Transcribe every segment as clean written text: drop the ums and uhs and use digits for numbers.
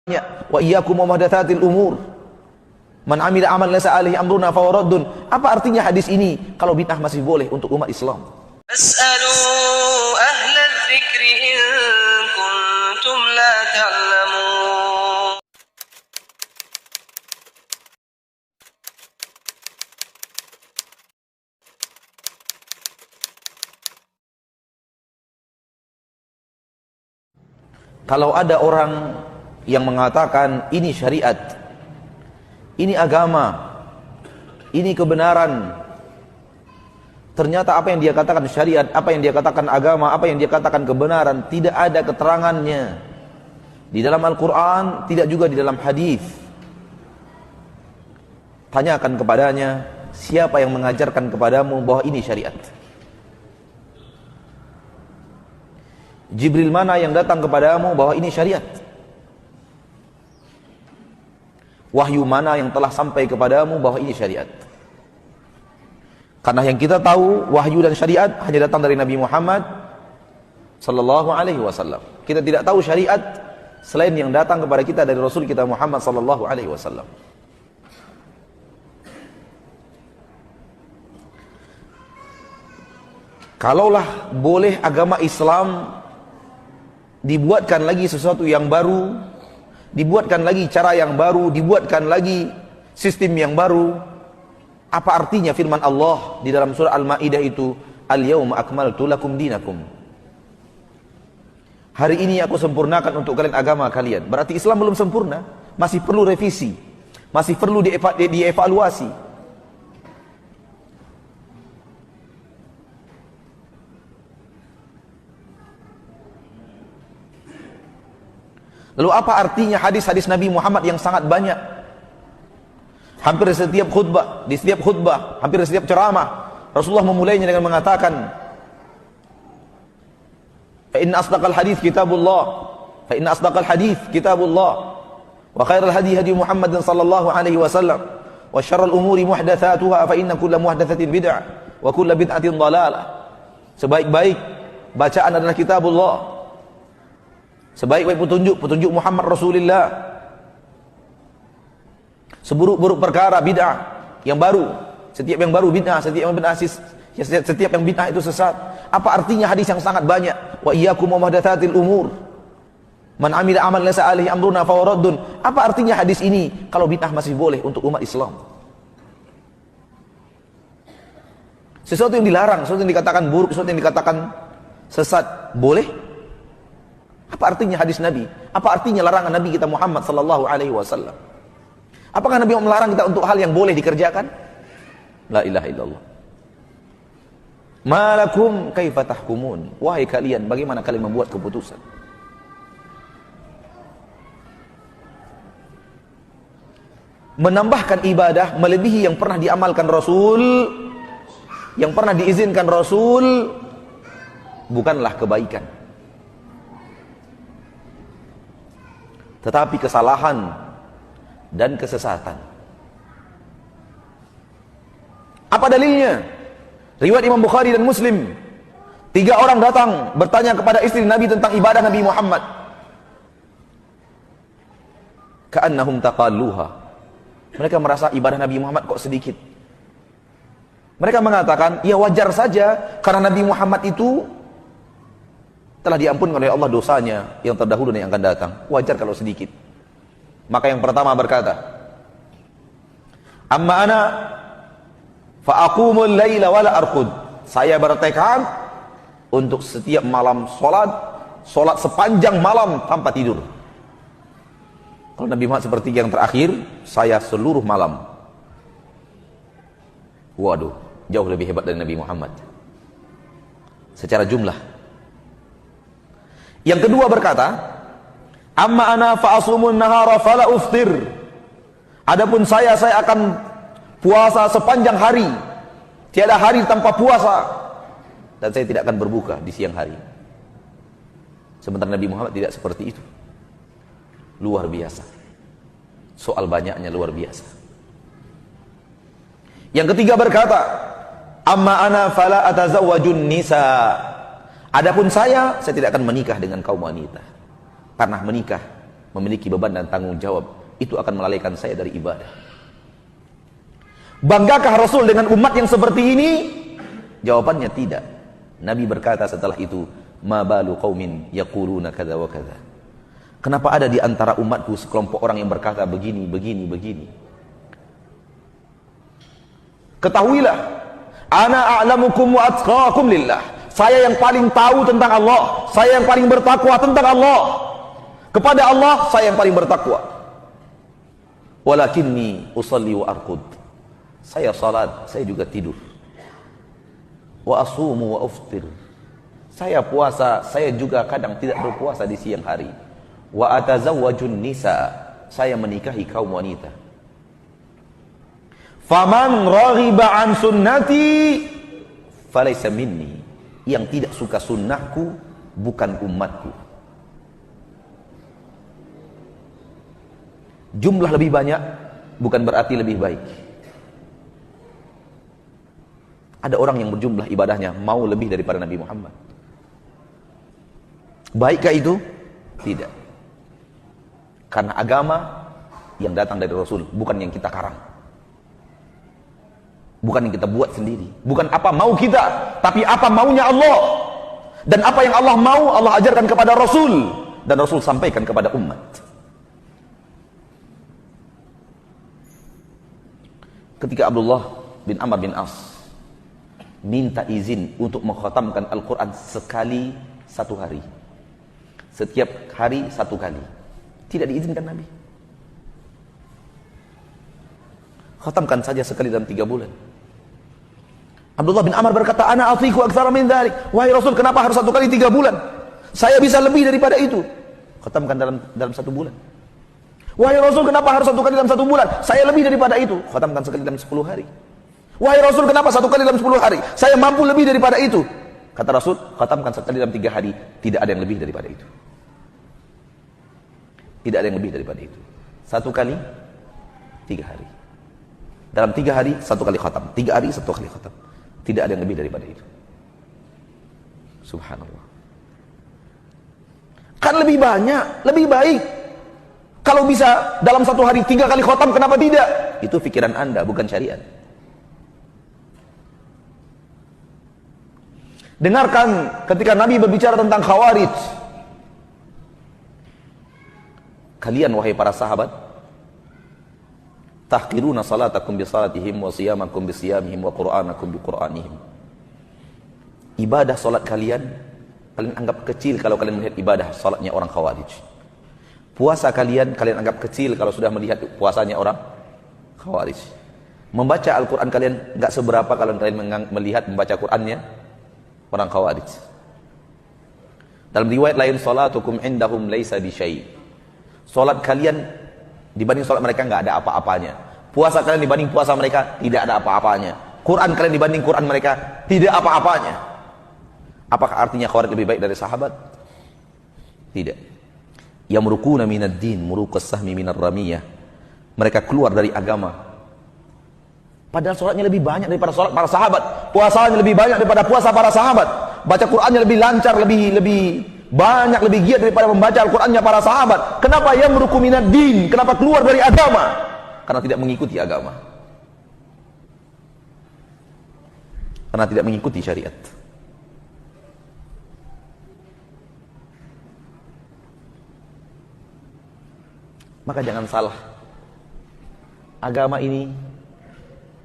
Wa iyyakum wa muhdatsatil umur. Man amila amalan laysa alaihi amruna fa raddun. Apa artinya hadis ini kalau bid'ah masih boleh untuk umat Islam? As'alu ahlal dzikri in kuntum la ta'lamun. Kalau ada orang yang mengatakan ini syariat, ini agama, ini kebenaran, ternyata apa yang dia katakan syariat, apa yang dia katakan agama, apa yang dia katakan kebenaran, tidak ada keterangannya di dalam Al-Quran, tidak juga di dalam hadis. Tanyakan kepadanya, siapa yang mengajarkan kepadamu bahwa ini syariat? Jibril mana yang datang kepadamu bahwa ini syariat? Wahyu mana yang telah sampai kepadamu bahwa ini syariat? Karena yang kita tahu, wahyu dan syariat hanya datang dari Nabi Muhammad sallallahu alaihi wasallam. Kita tidak tahu syariat selain yang datang kepada kita dari Rasul kita Muhammad sallallahu alaihi wasallam. Kalaulah boleh agama Islam dibuatkan lagi sesuatu yang baru, dibuatkan lagi cara yang baru, dibuatkan lagi sistem yang baru, apa artinya firman Allah di dalam surah Al-Maidah itu, Al-yawma akmaltu lakum dinakum. Hari ini aku sempurnakan untuk kalian agama kalian. Berarti Islam belum sempurna, masih perlu revisi, masih perlu dievaluasi. Lalu apa artinya hadis-hadis Nabi Muhammad yang sangat banyak? Hampir setiap khutbah, di setiap khutbah, hampir setiap ceramah, Rasulullah memulainya dengan mengatakan, fa inna asdaqal hadits kitabullah, fa inna asdaqal hadits kitabullah, wa khairal hadi hadi Muhammadin sallallahu alaihi wasallam, wa syarrul umuri muhdatsatuha, fa inna kulla muhdatsatin bid'ah, wa kulla bid'atin dhalalah. Sebaik-baik bacaan adalah kitabullah. Sebaik-baik petunjuk Muhammad Rasulullah. Seburuk-buruk perkara bid'ah yang baru. Setiap yang baru bid'ah, setiap yang bid'ah itu sesat. Apa artinya hadis yang sangat banyak? Wa iyyakum wa muhdatsatil umur. Man amila amalan laysa alaihi amruna fa raddun. Apa artinya hadis ini kalau bid'ah masih boleh untuk umat Islam? Sesuatu yang dilarang, sesuatu yang dikatakan buruk, sesuatu yang dikatakan sesat, boleh? Apa artinya hadis Nabi? Apa artinya larangan Nabi kita Muhammad sallallahu alaihi wasallam? Apakah Nabi melarang kita untuk hal yang boleh dikerjakan? La ilaha illallah. Malakum kaifa tahkumun? Wahai kalian, bagaimana kalian membuat keputusan? Menambahkan ibadah melebihi yang pernah diamalkan Rasul, yang pernah diizinkan Rasul, bukanlah kebaikan, tetapi kesalahan dan kesesatan. Apa dalilnya? Riwayat Imam Bukhari dan Muslim. 3 orang datang bertanya kepada istri Nabi tentang ibadah Nabi Muhammad. Ka'annahum taqalluha. Mereka merasa ibadah Nabi Muhammad kok sedikit. Mereka mengatakan, ya wajar saja karena Nabi Muhammad itu telah diampunkan oleh Allah dosanya yang terdahulu dan yang akan datang. Wajar kalau sedikit. Maka yang pertama berkata, amma ana fa aqumul laila wala arqud. Saya bertekad untuk setiap malam salat sepanjang malam tanpa tidur. Kalau Nabi Muhammad seperti yang terakhir, saya seluruh malam. Waduh, jauh lebih hebat dari Nabi Muhammad secara jumlah. Yang kedua berkata, amma ana fa asumun nahara fala uftir. Adapun saya akan puasa sepanjang hari. Tiada hari tanpa puasa. Dan saya tidak akan berbuka di siang hari. Sementara Nabi Muhammad tidak seperti itu. Luar biasa. Soal banyaknya luar biasa. Yang ketiga berkata, amma ana fala atazawwajun nisa. Adapun saya tidak akan menikah dengan kaum wanita. Pernah menikah memiliki beban dan tanggung jawab, itu akan melalaikan saya dari ibadah. Banggakah Rasul dengan umat yang seperti ini? Jawabannya tidak. Nabi berkata setelah itu, ma balu qaumin yaquluna kadza wa kadza. Kenapa ada di antara umatku sekelompok orang yang berkata begini, begini, begini? Ketahuilah, ana a'lamukum wa atqakum lillah. Saya yang paling tahu tentang Allah, saya yang paling bertakwa tentang Allah. Kepada Allah saya yang paling bertakwa. Walakinni usalli wa arqud. Saya salat, saya juga tidur. Wa asumu wa uftir. Saya puasa, saya juga kadang tidak berpuasa di siang hari. Wa atazawwajun nisa. Saya menikahi kaum wanita. Faman raghiba an sunnati falaysa minni. Yang tidak suka sunnahku bukan umatku. Jumlah lebih banyak bukan berarti lebih baik. Ada orang yang berjumlah ibadahnya mau lebih daripada Nabi Muhammad. Baikkah itu? Tidak. Karena agama yang datang dari Rasul, bukan yang kita karang. Bukan yang kita buat sendiri. Bukan apa mau kita, tapi apa maunya Allah. Dan apa yang Allah mau, Allah ajarkan kepada Rasul. Dan Rasul sampaikan kepada umat. Ketika Abdullah bin Amr bin As minta izin untuk mengkhatamkan Al-Quran sekali satu hari. Setiap hari satu kali. Tidak diizinkan Nabi. Khatamkan saja sekali dalam 3 bulan. Abdullah bin Amr berkata, ana atiku aktsara min dzalik. Wahai Rasul, kenapa harus 1 kali 3 bulan? Saya bisa lebih daripada itu. Khatamkan dalam 1 bulan. Wahai Rasul, kenapa harus 1 kali dalam 1 bulan? Saya lebih daripada itu. Khatamkan sekali dalam 10 hari. Wahai Rasul, kenapa 1 kali dalam 10 hari? Saya mampu lebih daripada itu. Kata Rasul, khatamkan sekali dalam 3 hari. Tidak ada yang lebih daripada itu. Tidak ada yang lebih daripada itu. 1 kali 3 hari. Dalam 3 hari 1 kali khatam. 3 hari 1 kali khatam. Tidak ada yang lebih daripada itu. Subhanallah. Kan lebih banyak, lebih baik. Kalau bisa dalam 1 hari 3 kali khatam, kenapa tidak? Itu pikiran Anda, bukan syariat. Dengarkan ketika Nabi berbicara tentang Khawarij. Kalian wahai para sahabat, tahqiruna salatakum bi salatihim wa siyamakum bi siyamihim wa qur'anakum bi qur'anihim. Ibadah salat kalian anggap kecil kalau kalian melihat ibadah salatnya orang Khawarij. Puasa kalian anggap kecil kalau sudah melihat puasanya orang Khawarij. Membaca Al-Quran kalian enggak seberapa kalau kalian melihat membaca Qurannya orang Khawarij. Dalam riwayat lain, salatukum indahum laisa bi syai'. Salat kalian dibanding salat mereka enggak ada apa-apanya. Puasa kalian dibanding puasa mereka tidak ada apa-apanya. Quran kalian dibanding Quran mereka tidak apa-apanya. Apakah artinya Khawarij lebih baik dari sahabat? Tidak. Yamruquna minad din muruqas sahmi minar ramiyah. Mereka keluar dari agama. Padahal salatnya lebih banyak daripada salat para sahabat. Puasanya lebih banyak daripada puasa para sahabat. Baca Qurannya lebih lancar, lebih banyak, lebih giat daripada membaca Al-Qurannya para sahabat. Kenapa yamruqu minad din? Kenapa keluar dari agama? Karena tidak mengikuti agama. Karena tidak mengikuti syariat. Maka jangan salah. Agama ini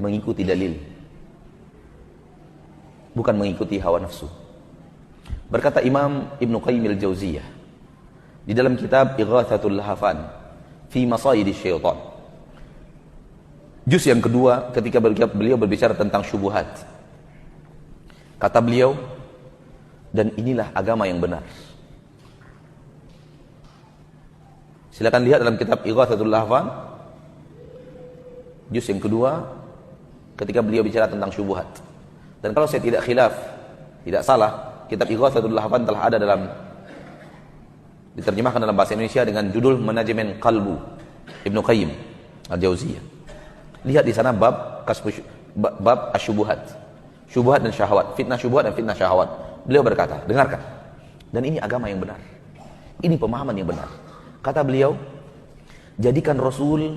mengikuti dalil, bukan mengikuti hawa nafsu. Berkata Imam Ibn Qayyim al-Jauziyah di dalam kitab Ighathatul Lahafan fi Masayidi Syaitan, juz yang kedua, ketika beliau berbicara tentang syubuhat, kata beliau, dan inilah agama yang benar. Silakan lihat dalam kitab Ighathatul Lahafan juz yang kedua, ketika beliau bicara tentang syubuhat. Dan kalau saya tidak khilaf, tidak salah, kitab Ighathatul Lahafan telah ada diterjemahkan dalam bahasa Indonesia dengan judul Manajemen Qalbu Ibnu Qayyim al-Jauziyah. Lihat di sana bab asyubuhat, syubhat dan syahwat, fitnah syubhat dan fitnah syahwat. Beliau berkata, dengarkan, dan ini agama yang benar, ini pemahaman yang benar. Kata beliau, jadikan Rasul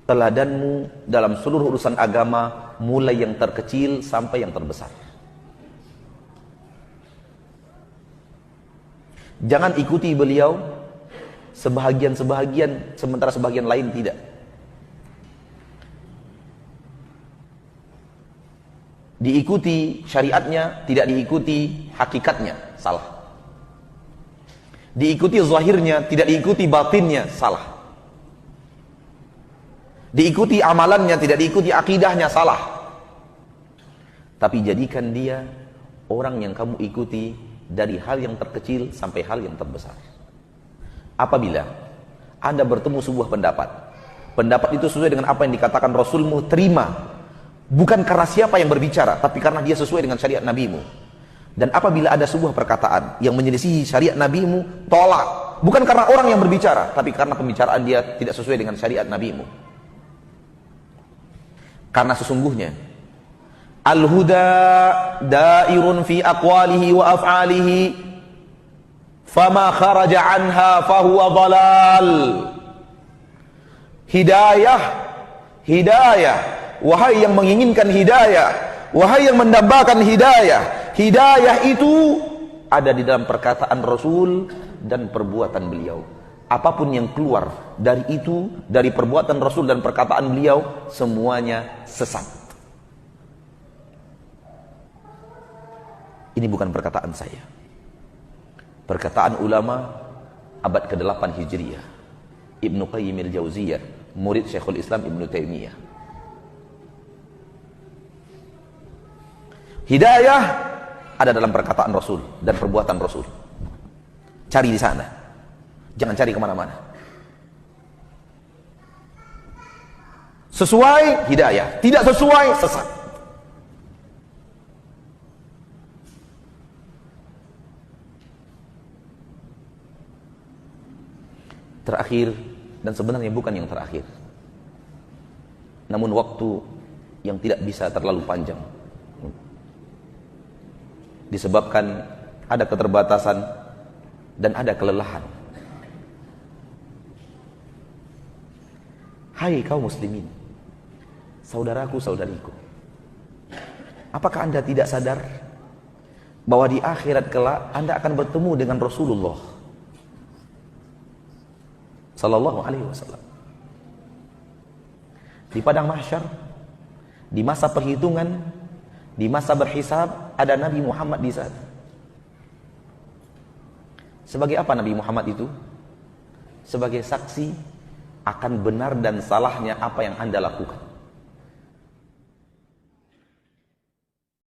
teladanmu dalam seluruh urusan agama, mulai yang terkecil sampai yang terbesar. Jangan ikuti beliau sebahagian sementara sebahagian lain tidak. Diikuti syariatnya, tidak diikuti hakikatnya, salah. Diikuti zahirnya, tidak diikuti batinnya, salah. Diikuti amalannya, tidak diikuti akidahnya, salah. Tapi jadikan dia orang yang kamu ikuti dari hal yang terkecil sampai hal yang terbesar. Apabila Anda bertemu sebuah pendapat, pendapat itu sesuai dengan apa yang dikatakan Rasulmu, terima. Bukan karena siapa yang berbicara, tapi karena dia sesuai dengan syariat nabimu. Dan apabila ada sebuah perkataan yang menyelisihi syariat nabimu, tolak. Bukan karena orang yang berbicara, tapi karena pembicaraan dia tidak sesuai dengan syariat nabimu. Karena sesungguhnya al-huda dairun fi aqwalihi wa af'alihi, fama kharaja anha fahuwa dhalal. Hidayah, wahai yang menginginkan hidayah, wahai yang mendambakan hidayah, hidayah itu ada di dalam perkataan Rasul dan perbuatan beliau. Apapun yang keluar dari itu, dari perbuatan Rasul dan perkataan beliau, semuanya sesat. Ini bukan perkataan saya, perkataan ulama abad ke-8 Hijriah, Ibnu Qayyim al-Jauziyah, murid Syekhul Islam Ibnu Taimiyah. Hidayah ada dalam perkataan Rasul dan perbuatan Rasul. Cari di sana, jangan cari kemana-mana. Sesuai hidayah, tidak sesuai sesat. Terakhir, dan sebenarnya bukan yang terakhir, namun waktu yang tidak bisa terlalu panjang disebabkan ada keterbatasan dan ada kelelahan. Hai kaum muslimin, saudaraku, saudariku, apakah Anda tidak sadar bahwa di akhirat kelak Anda akan bertemu dengan Rasulullah sallallahu alaihi wasallam di padang mahsyar, di masa perhitungan, di masa berhisab? Ada Nabi Muhammad di sana. Sebagai apa Nabi Muhammad itu? Sebagai saksi akan benar dan salahnya apa yang Anda lakukan.